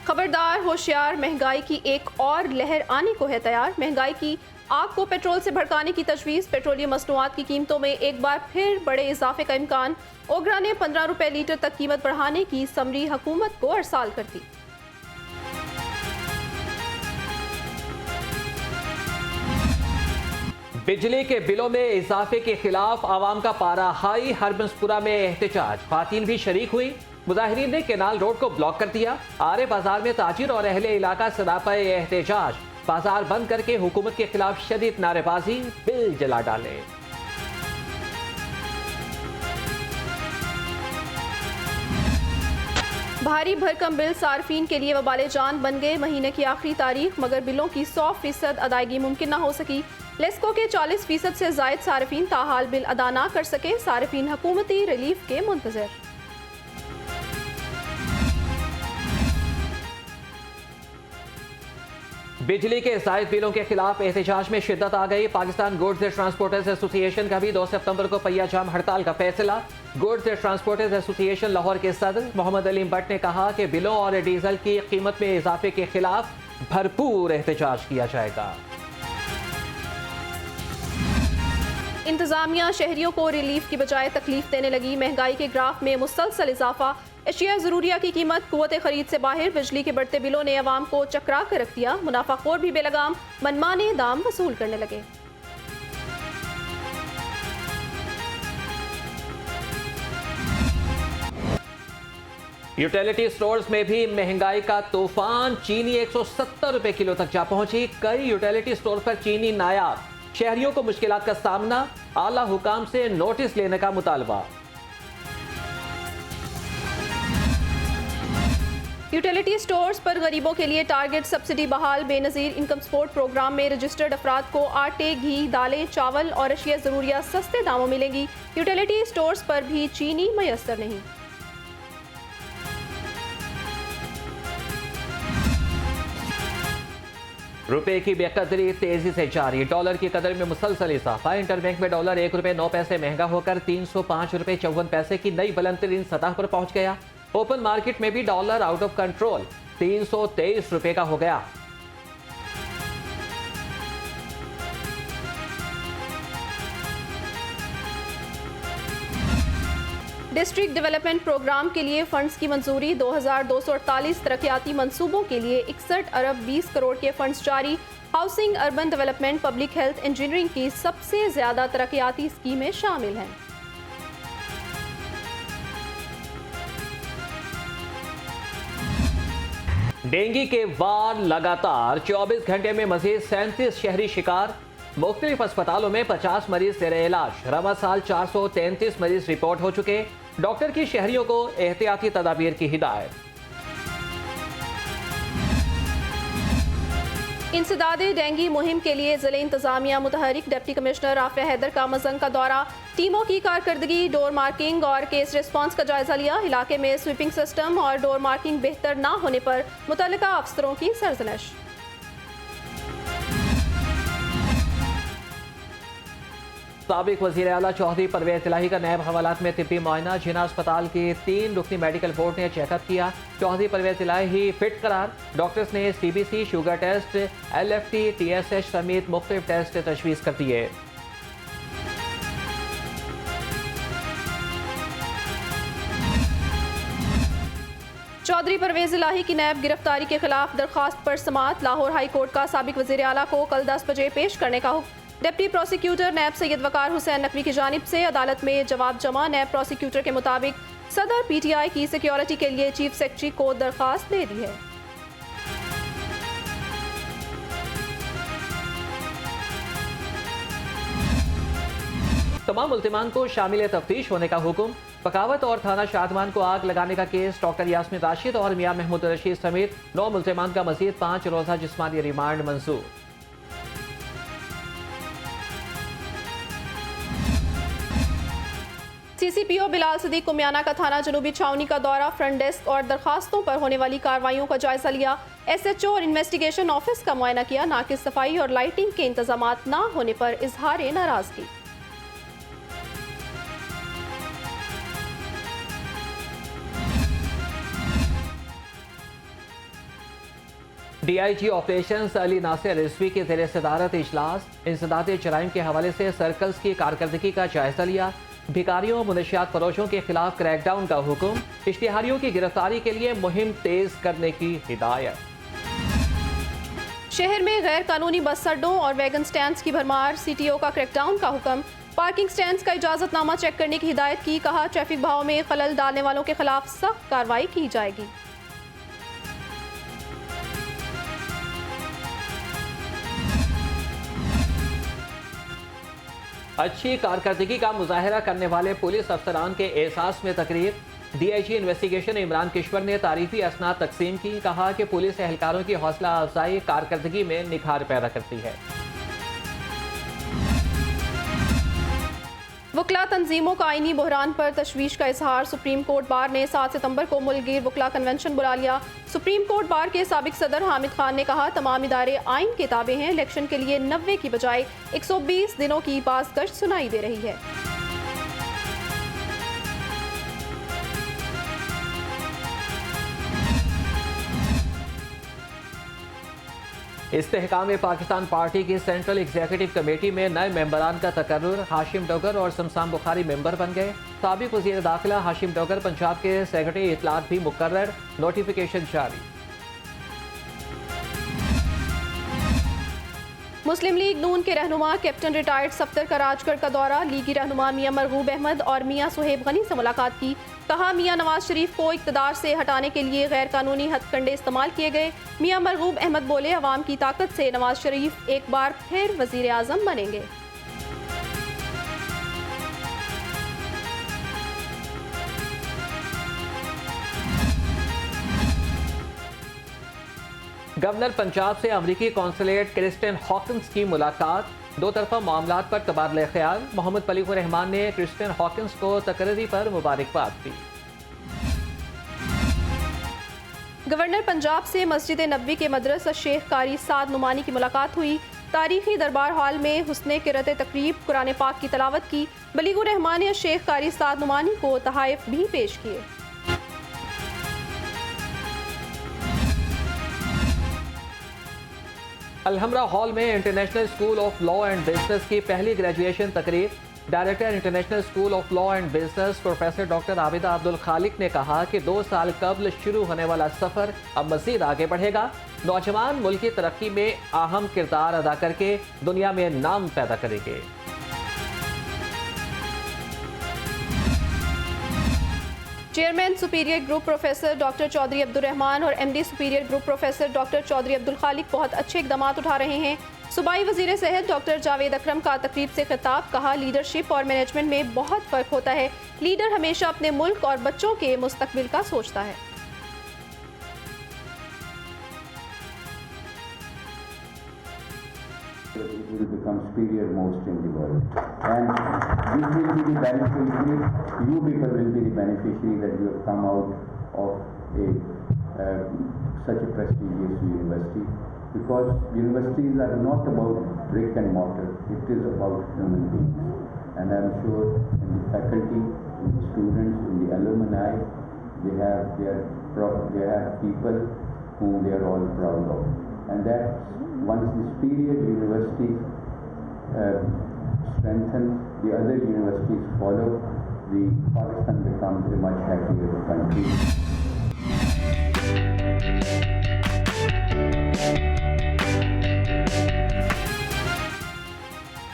खबरदार होशियार, महंगाई की एक और लहर आने को है तैयार। महंगाई की आग को पेट्रोल से भड़काने की तजवीज़। पेट्रोलियम मसनूआत की कीमतों में एक बार फिर बड़े इजाफे का इम्कान। ओगरा ने 15 रुपए लीटर तक कीमत बढ़ाने की समरी हुकूमत को अरसाल कर दी। बिजली के बिलों में इजाफे के खिलाफ आवाम का पारा हाई। हरबंसपुरा में एहतजाज, खातन भी शरीक हुई। मुजाहिरीन ने केनाल रोड को ब्लॉक कर दिया। आरे बाजार में ताजिर और अहले इलाका सरापा एहतजाज। बाजार बंद करके हुकूमत के खिलाफ शदीद नारेबाजी, बिल जला डाले। भारी भरकम बिल सार्फिन के लिए वबाले जान बन गए। महीने की आखिरी तारीख मगर बिलों की 100% अदायगी मुमकिन न हो सकी। लेस्को के 40% से जायद सार्फिन ताहाल बिल अदा ना कर सके। सार्फिन हुकूमती रिलीफ के मुंतजर। बिजली के जायद बिलों के खिलाफ एहतजाज में शिद्दत आ गई। पाकिस्तान गुड्स ट्रांसपोर्टर्स एसोसिएशन का भी 2 सितंबर को पहिया जाम हड़ताल का फैसला। गुड्स ट्रांसपोर्टर्स एसोसिएशन लाहौर के सदर मोहम्मद अलीम भट्ट ने कहा कि बिलों और डीजल की कीमत में इजाफे के खिलाफ भरपूर एहतजाज किया जाएगा। इंतजामिया शहरियों को रिलीफ की बजाय तकलीफ देने लगी। महंगाई के ग्राफ में मुसलसल इजाफा। अशिया ज़रूरिया की कीमत कुव्वत खरीद से बाहर। बिजली के बढ़ते बिलों ने अवाम को चकरा कर रख दिया। मुनाफाखोर भी बेलगाम मनमाने दाम वसूल करने लगे। यूटिलिटी स्टोर्स में भी महंगाई का तूफान। चीनी 170 रुपए किलो तक जा पहुंची। कई यूटिलिटी स्टोर पर चीनी नायाब। शहरियों को मुश्किलात का सामना। आला हुकाम से नोटिस लेने का मुतालबा। यूटिलिटी स्टोर्स पर गरीबों के लिए टारगेट सब्सिडी बहाल। बेनजीर इनकम सपोर्ट प्रोग्राम में रजिस्टर्ड अफराद को आटे, घी, दालें, चावल और अशिया ज़रूरिया सस्ते दामों मिलेंगी। यूटिलिटी स्टोर्स पर भी चीनी मयसर नहीं। रुपए की बेकदरी तेजी से जारी। डॉलर की कदर में मुसलसल इजाफा। इंटरबैंक में डॉलर 1 रुपए 9 पैसे महंगा होकर 305 रुपए 54 पैसे की नई बुलंद तरीन सतह पर पहुंच गया। ओपन मार्केट में भी डॉलर आउट ऑफ कंट्रोल 323 रुपए का हो गया। डिस्ट्रिक्ट डेवलपमेंट प्रोग्राम के लिए फंड्स की मंजूरी। 2248 तरक्याती मंसूबों के लिए 61 अरब 20 करोड़ के फंड्स जारी। Housing, urban development, public health, engineering की सबसे ज्यादा तरक्याती स्कीमें शामिल हैं। डेंगू के वार लगातार। 24 घंटे में मजीद 37 शहरी शिकार। मुख्तलिफ अस्पतालों में 50 मरीज जेर इलाज। रवा साल 433 मरीज रिपोर्ट हो चुके। डॉक्टर की शहरियों को एहतियाती तदाबीर की हिदायत। इंसदादे डेंगू मुहिम के लिए जिले इंतजामिया मुतहरिक। डिप्टी कमिश्नर आफिया हैदर का मजंग का दौरा। टीमों की कारकर्दगी, डोर मार्किंग और केस रिस्पांस का जायजा लिया। इलाके में स्वीपिंग सिस्टम और डोर मार्किंग बेहतर ना होने पर मुतल्लिका अफसरों की सरजनश। साबिक वज़ीर आला चौधरी परवेज इलाही का नैब हवालात में तिब्बी मुआयना। जिना अस्पताल की 3 रुकनी मेडिकल बोर्ड ने चेकअप किया। चौधरी परवेज इलाही फिट करार। डॉक्टर्स ने CBC, sugar test, LFT, TSH समेत मुख्तलिफ टेस्ट तजवीज़ कर दिए। चौधरी परवेज इलाही की नैब गिरफ्तारी के खिलाफ दरखास्त पर समाअत। लाहौर हाई कोर्ट का साबिक वज़ीर आला को कल 10 बजे पेश करने का हुक्म। डिप्टी प्रोसिक्यूटर नैब सैयद वकार हुसैन नकवी की जानिब से अदालत में जवाब जमा। नैब प्रोसिक्यूटर के मुताबिक सदर PTI की सिक्योरिटी के लिए चीफ सेक्रेटरी को दरखास्त दे दी है। तमाम मुल्ज़िमान को शामिल तफ्तीश होने का हुक्म। बगावत और थाना शादमान को आग लगाने का केस। डॉक्टर यास्मीन राशिद और मियां महमूद रशीद समेत 9 मुल्ज़िमान का मज़ीद 5 रोज़ा जिस्मानी रिमांड मंजूर। CCPO बिलाल सदीक को म्याना का थाना जनूबी छावनी का दौरा। फ्रंट डेस्क और दरखास्तों पर होने वाली कार्रवाइयों का जायजा लिया। SHO और इन्वेस्टिगेशन ऑफिस का मुआयना किया। नाकिस सफाई और लाइटिंग के इंतजामात ना होने पर इजहार नाराजगी। DIG ऑपरेशंस अली नासिर रिजवी के ज़ेर सदारत इजलास इंसदाद जराइम के हवाले से सर्कल्स की कारकर्दगी का जायजा लिया। भिखारियों मुनशियात फरोशों के खिलाफ क्रैकडाउन का हुक्म। इश्तिहारियों की गिरफ्तारी के लिए मुहिम तेज करने की हिदायत। शहर में गैर कानूनी बस अड्डों और वैगन स्टैंड्स की भरमार। CTO का क्रैकडाउन का हुक्म। पार्किंग स्टैंड्स का इजाजतनामा चेक करने की हिदायत की। कहा ट्रैफिक बहाव में खलल डालने वालों के खिलाफ सख्त कार्रवाई की जाएगी। अच्छी कारकर्दगी का मुजाहरा करने वाले पुलिस अफसरान के एहसास में तकरीर। DIG इन्वेस्टिगेशन इमरान किश्वर ने तारीफी असनाद तकसीम की। कहा कि पुलिस एहलकारों की हौसला अफजाई कारकर्दगी में निखार पैदा करती है। वकला तंजीमों का आईनी बहरान पर तशवीश का इजहार। सुप्रीम कोर्ट बार ने 7 सितंबर को मुल्कगीर वकला कन्वेंशन बुला लिया। सुप्रीम कोर्ट बार के साबिक सदर हामिद खान ने कहा तमाम इदारे आइन के ताबे हैं। इलेक्शन के लिए 90 की बजाय 120 दिनों की बाज़गश्त सुनाई दे रही है। इस्तेहकाम पाकिस्तान पार्टी की सेंट्रल एग्जीक्यूटिव कमेटी में नए मेंबरान का तकर्रुर। हाशिम डोगर और शमशान बुखारी मेंबर बन गए। साबिक वज़ीर दाखिला हाशिम डोगर पंजाब के सेक्रेटरी इत्तलात भी मुकर्रर। नोटिफिकेशन जारी। मुस्लिम लीग नून के रहनुमा कैप्टन रिटायर्ड सफ्तर का राजगढ़ का दौरा। लीगी रहनुमा मियां मरगूब अहमद और मियां सुहेब गनी से मुलाकात की। कहा मियां नवाज शरीफ को इक़्तिदार से हटाने के लिए गैर कानूनी हथकंडे इस्तेमाल किए गए। मियां मरगूब अहमद बोले अवाम की ताकत से नवाज शरीफ एक बार फिर वज़ीर आज़म बनेंगे। गवर्नर पंजाब से अमरीकी कौंसलेट क्रिस्टिन हॉकिंस की मुलाकात। दो तरफा मामलात पर तबादला ख्याल। मोहम्मद पलीकुर रहमान ने क्रिस्टिन हॉकिंस को तकरीरी पर मुबारकबाद दी। गवर्नर पंजाब से मस्जिद नबवी के मदरस शेख कारी साद नुमानी की मुलाकात हुई। तारीखी दरबार हॉल में हुस्ने किरत तकरीब कुरान पाक की तलावत की। बलीगुर रहमान ने शेख कारी साद नुमानी को तहाइफ भी पेश किए। अलहमरा हॉल में international school of law and business की पहली ग्रेजुएशन तकरीब। Director international school of law and business professor doctor Abida Abdul Khaliq ने कहा कि 2 साल कबल शुरू होने वाला सफ़र अब मज़ीद आगे बढ़ेगा। नौजवान मुल्क की तरक्की में अहम किरदार अदा करके दुनिया में नाम पैदा करेंगे। Chairman superior group professor doctor Chaudhry Abdul Rahman और MD superior group professor doctor Chaudhry Abdul Khaliq बहुत अच्छे इकदाम उठा रहे हैं। सूबाई वजीर सेहत डॉक्टर जावेद अकरम का तकरीब से खिताब। कहा लीडरशिप और मैनेजमेंट में बहुत फ़र्क होता है। लीडर हमेशा अपने मुल्क और बच्चों के मुस्तकबिल का सोचता है। It will become superior most in the world, and this will be the beneficiary. You people will be the beneficiary that you have come out of a such a prestigious university, because universities are not about brick and mortar. It is about human beings, and I am sure in the faculty, in the students, in the alumni, they have people whom they are all proud of, and that. Once the superior universities strengthen, the other universities follow, the Pakistan becomes a much happier country.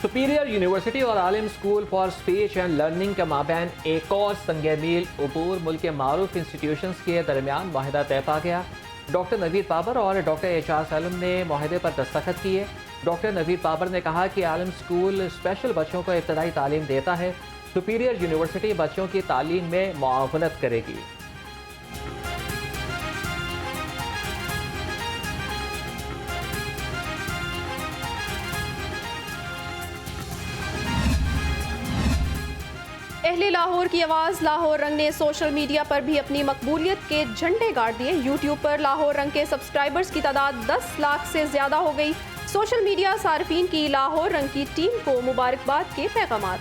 Superior university और आलिम school for speech and learning के माबैन एक और संगे मील अबूर मुल्क के मारूफ institutions के दरमियान माहिदा तय पा गया। डॉक्टर नवीद बाबर और डॉक्टर HR सलम ने माहिदे पर दस्तखत किए। डॉक्टर नवीद बाबर ने कहा कि आलम स्कूल स्पेशल बच्चों को इब्तदाई तालीम देता है। सुपीरियर यूनिवर्सिटी बच्चों की तालीम में मुआवनत करेगी। अहले लाहौर की आवाज़ लाहौर रंग ने सोशल मीडिया पर भी अपनी मकबूलियत के झंडे गाड़ दिए। यूट्यूब पर लाहौर रंग के सब्सक्राइबर्स की तादाद 10 लाख से ज़्यादा हो गई। सोशल मीडिया सार्फिन की लाहौर रंग की टीम को मुबारकबाद के पैगामात।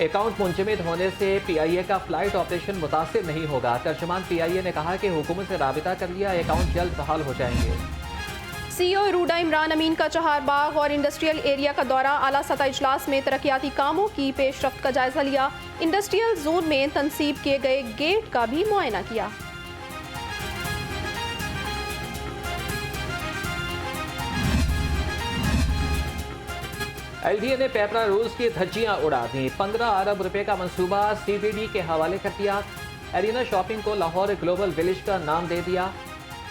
अकाउंट मुंजमद होने से PIA का फ्लाइट ऑपरेशन मुतासिर नहीं होगा। तर्जुमान PIA ने कहा कि हुकूमत से राबिता कर लिया, अकाउंट जल्द बहाल हो जाएंगे। CEO रूडा इमरान अमीन का चहार बाग और इंडस्ट्रियल एरिया का दौरा, आला सतह इजलास में तरक्याती कामों की पेशरफ्त का जायजा लिया। इंडस्ट्रियल जोन में तनसीब किए गए गेट का भी मुआयना किया। LDA ने पेपरा रूल्स की धज्जियां उड़ा दी। 15 अरब रुपए का मंसूबा CBD के हवाले कर दिया। एरिना शॉपिंग को लाहौर ग्लोबल विलेज का नाम दे दिया।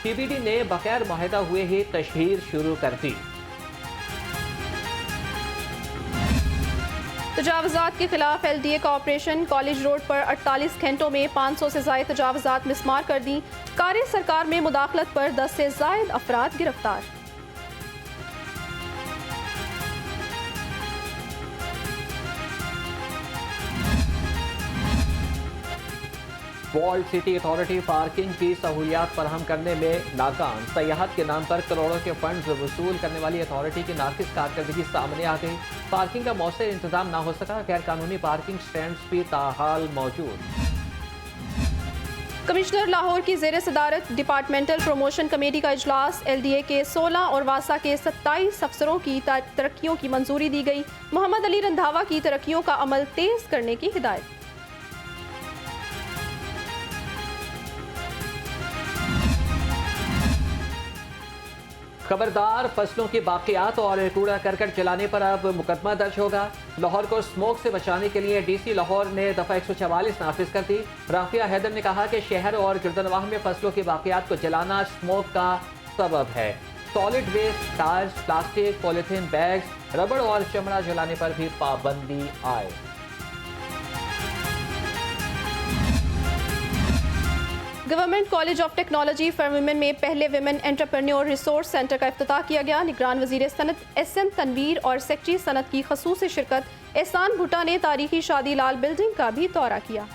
CBD ने बगैर मुआहदा हुए ही तशहीर शुरू कर दी। तजावजात के खिलाफ LDA का ऑपरेशन, कॉलेज रोड पर 48 घंटों में 500 से ज्यादा तजावजात मिसमार कर दी। कार सरकार में मुदाखलत पर 10 से ज्यादा अफराद गिरफ्तार। वॉल्ड सिटी अथॉरिटी पार्किंग की सहूलियात फराहम करने में नाकाम। सयाहत के नाम पर करोड़ों के फंड वसूल करने वाली अथॉरिटी की नाकिस कारकर्दगी सामने आ गई। पार्किंग का मौसर इंतजाम ना हो सका। गैर कानूनी पार्किंग स्टैंड्स भी ताहाल मौजूद। कमिश्नर लाहौर की जेर सदारत डिपार्टमेंटल प्रमोशन कमेटी का इजलास, LDA के 16 और वासा के 27 अफसरों की तरक्कियों की मंजूरी दी गई। मोहम्मद अली रंधावा की तरक्कियों का अमल तेज करने की हिदायत। खबरदार, फसलों की बाकियात और कूड़ा करकट जलाने पर अब मुकदमा दर्ज होगा। लाहौर को स्मोक से बचाने के लिए DC लाहौर ने दफ़ा 144 नाफिज कर दी। राफिया हैदर ने कहा कि शहर और गिरदनवाह में फसलों की बाकियात को जलाना स्मोक का सबब है। Solid waste, tyres, plastic, polythene bags, रबड़ और चमड़ा जलाने पर भी पाबंदी आए। Government college of technology for women में पहले विमेन एंटरप्रेन्योर रिसोर्स सेंटर का इफ्तिताह किया गया। निगरान वजीर सनत SM तनवीर और सेक्रेटरी सनत की खसूसी शिरकत। एहसान भुट्टा ने तारीखी शादी लाल बिल्डिंग का भी दौरा किया।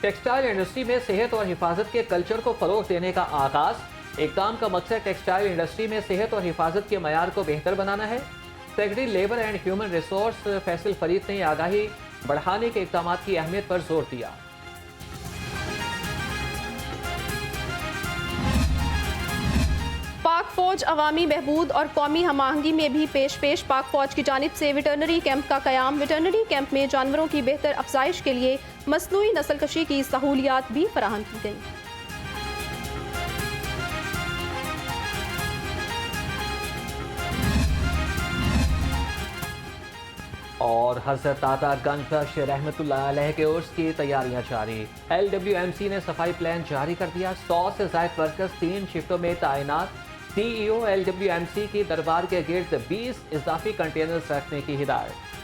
टेक्सटाइल इंडस्ट्री में सेहत और हिफाजत के कल्चर को फरोग देने का आगाज। इक़दाम का मकसद टेक्सटाइल इंडस्ट्री में सेहत और हिफाजत के मयार को बेहतर बनाना है। Secretary labour and human resource Faisal Farid ने आगाही बढ़ाने के इक़दाम की अहमियत पर जोर दिया। पाक फौज अवामी बहबूद और कौमी हमाहंगी में भी पेश पाक फौज की जानिब से वेटरनरी कैंप का क़याम। वेटरनरी कैंप में जानवरों की बेहतर अफजाइश के लिए मसनूई नस्लकशी की सहूलियात भी फराहम की गई। और हजरत दाता गंजबख्श रहमतुल्लाह अलैह के उर्स की तैयारियां जारी। LWMC ने सफाई प्लान जारी कर दिया। 100 से ज़ायद वर्कर्स 3 शिफ्टों में तैनात। CEO LWMC की दरबार के गिर्द 20 इजाफी कंटेनर्स रखने की हिदायत।